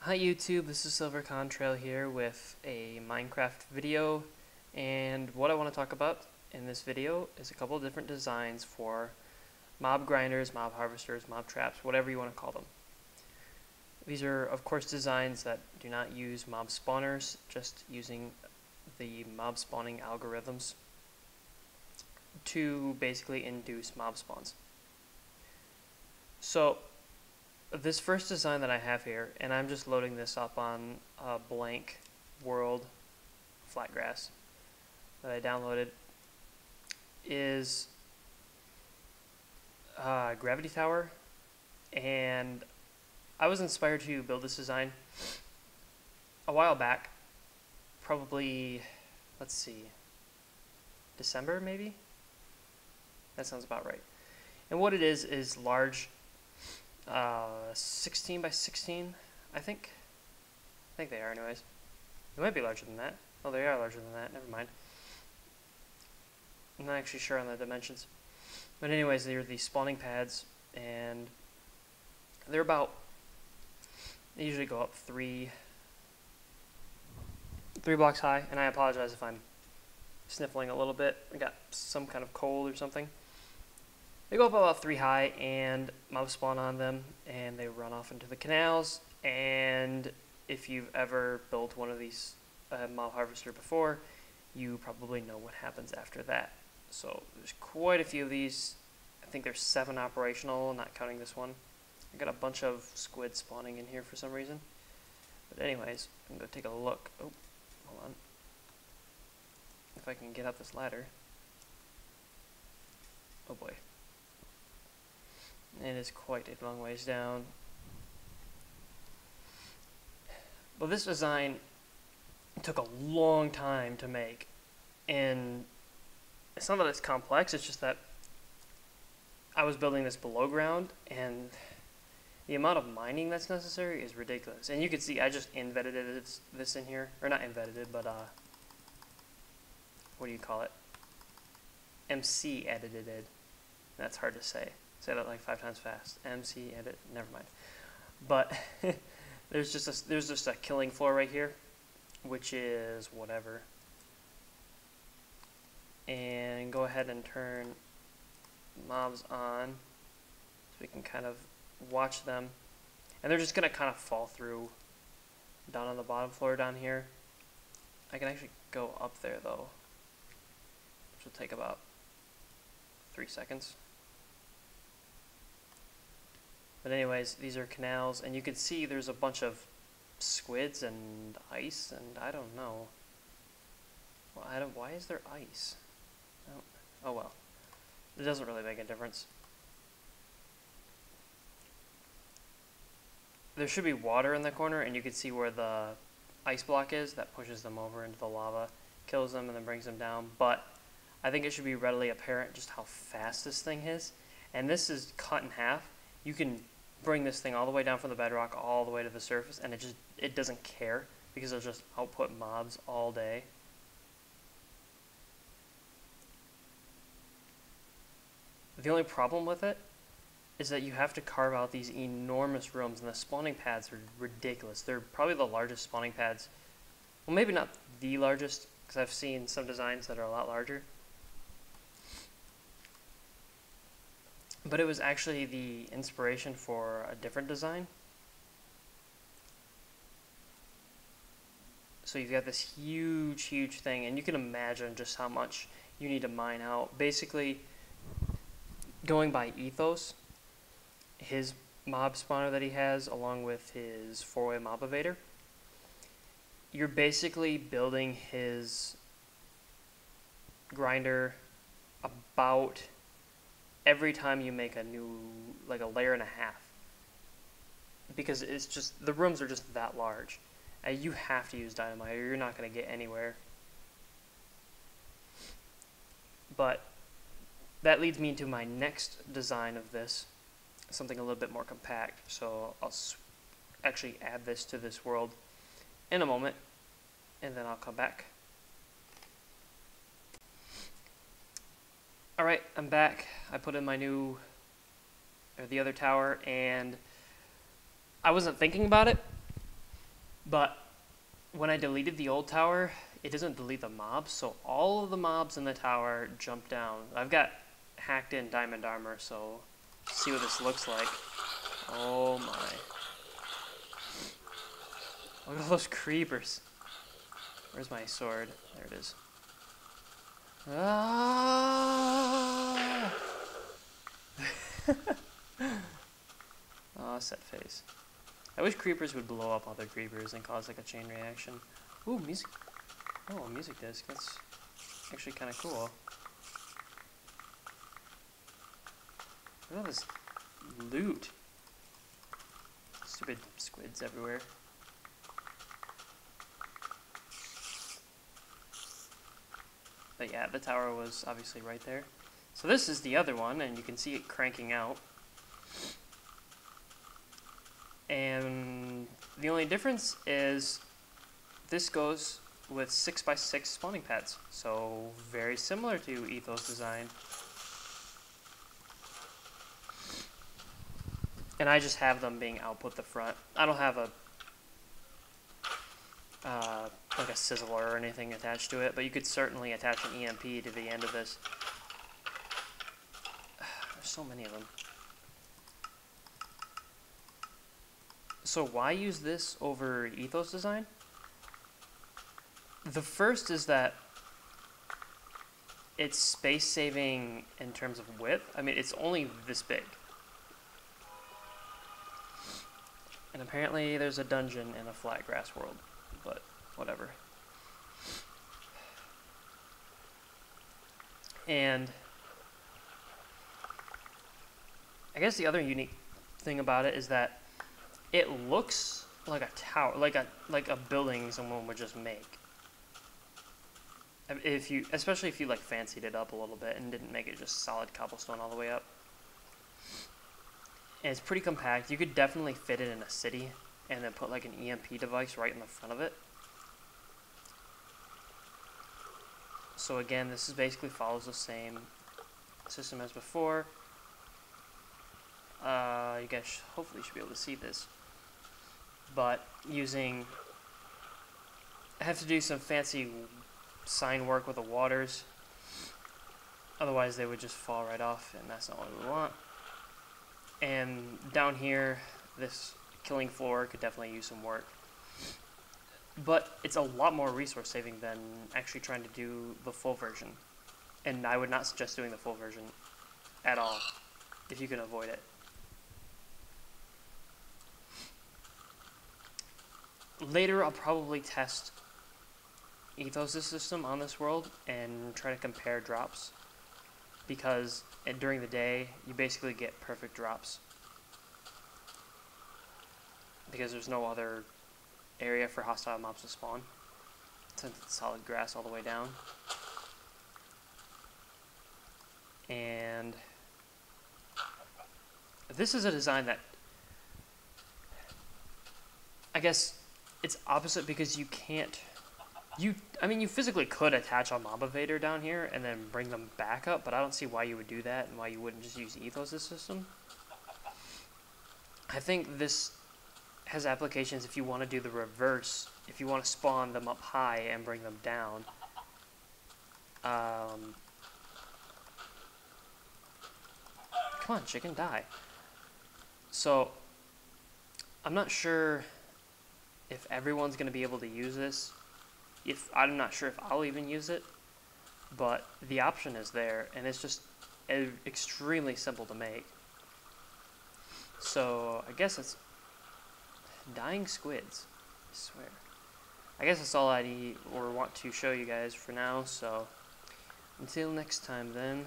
Hi YouTube, this is Silver Contrail here with a Minecraft video, and what I want to talk about in this video is a couple of different designs for mob grinders, mob harvesters, mob traps, whatever you want to call them. These are of course designs that do not use mob spawners, just using the mob spawning algorithms to basically induce mob spawns. So this first design that I have here, and I'm just loading this up on a blank world flat grass that I downloaded, is a gravity tower, and I was inspired to build this design a while back, probably, let's see, December maybe? That sounds about right. And what it is large 16 by 16, I think they are anyways. They might be larger than that. Oh, they are larger than that, never mind. I'm not actually sure on the dimensions. But anyways, they're these spawning pads, and they're they usually go up three blocks high, and I apologize if I'm sniffling a little bit. I got some kind of cold or something. They go up about 3 high, and mobs spawn on them, and they run off into the canals. And if you've ever built one of these mob harvester before, you probably know what happens after that. So there's quite a few of these. I think there's 7 operational, not counting this one. I got a bunch of squid spawning in here for some reason. But anyways, I'm going to take a look. Oh, hold on. If I can get up this ladder. Oh boy. It is quite a long ways down. Well, this design took a long time to make, and it's not that it's complex, it's just that I was building this below ground, and the amount of mining that's necessary is ridiculous. And you can see I just embedded this in here, or not embedded it, but what do you call it? MC edited it. That's hard to say. Say that like 5 times fast. MC edit. Never mind. But there's just a killing floor right here, which is whatever. And go ahead and turn mobs on, so we can kind of watch them. And they're just gonna kind of fall through down on the bottom floor down here. I can actually go up there though, which will take about 3 seconds. But anyways, these are canals, and you can see there's a bunch of squids and ice, and I don't know. Well, why is there ice? Oh well. It doesn't really make a difference. There should be water in the corner, and you can see where the ice block is. That pushes them over into the lava, kills them, and then brings them down. But I think it should be readily apparent just how fast this thing is. And this is cut in half. You can bring this thing all the way down from the bedrock all the way to the surface, and it doesn't care, because it'll just output mobs all day. The only problem with it is that you have to carve out these enormous rooms, and the spawning pads are ridiculous. They're probably the largest spawning pads. Well, maybe not the largest, because I've seen some designs that are a lot larger. But it was actually the inspiration for a different design. So you've got this huge, huge thing, and you can imagine just how much you need to mine out. Basically, going by Ethos, his mob spawner that he has, along with his 4-way mob evader, you're basically building his grinder about every time you make a new, like a layer and a half, because it's just, the rooms are just that large. You have to use dynamite or you're not going to get anywhere. But that leads me to my next design of this, something a little bit more compact. So I'll actually add this to this world in a moment, and then I'll come back. Alright, I'm back. I put in my new, or the other tower, and I wasn't thinking about it, But when I deleted the old tower, it doesn't delete the mobs, so all of the mobs in the tower jump down. I've got hacked in diamond armor, so see what this looks like. Oh my. Look at those creepers. Where's my sword? There it is. Ah! Oh, set face. I wish creepers would blow up other creepers and cause like a chain reaction. Ooh, music. Oh, a music disc. That's actually kind of cool. Look at all this loot. Stupid squids everywhere. But yeah, the tower was obviously right there. So this is the other one, and you can see it cranking out. And the only difference is this goes with 6x6 spawning pads. So very similar to Ethos design. And I just have them being output the front. I don't have a like a sizzler or anything attached to it, but you could certainly attach an EMP to the end of this. There's so many of them. So why use this over Ethos design? The first is that it's space saving in terms of width. I mean, it's only this big. And apparently there's a dungeon in a flat grass world, but whatever. And I guess the other unique thing about it is that it looks like a tower, like a building someone would just make. Especially if you like fancied it up a little bit and didn't make it just solid cobblestone all the way up. And it's pretty compact. You could definitely fit it in a city and then put like an EMP device right in the front of it. So again, this is basically follows the same system as before. You guys hopefully should be able to see this. But using, I have to do some fancy sign work with the waters. Otherwise they would just fall right off, and that's not what we want. And down here, this killing floor could definitely use some work. But it's a lot more resource saving than actually trying to do the full version. And I would not suggest doing the full version at all, if you can avoid it. Later, I'll probably test Ethos' system on this world and try to compare drops. Because during the day, you basically get perfect drops. Because there's no other area for hostile mobs to spawn, since it's solid grass all the way down. And this is a design that, I guess, it's opposite because you can't, I mean, you physically could attach a mob evader down here and then bring them back up, but I don't see why you would do that and why you wouldn't just use Ethos' system. I think this has applications if you want to do the reverse, if you want to spawn them up high and bring them down. Come on, chicken, die. So, I'm not sure if everyone's going to be able to use this. I'm not sure if I'll even use it, but the option is there, and it's just extremely simple to make. So, I guess it's dying squids, I swear. I guess that's all I need or want to show you guys for now, so until next time then.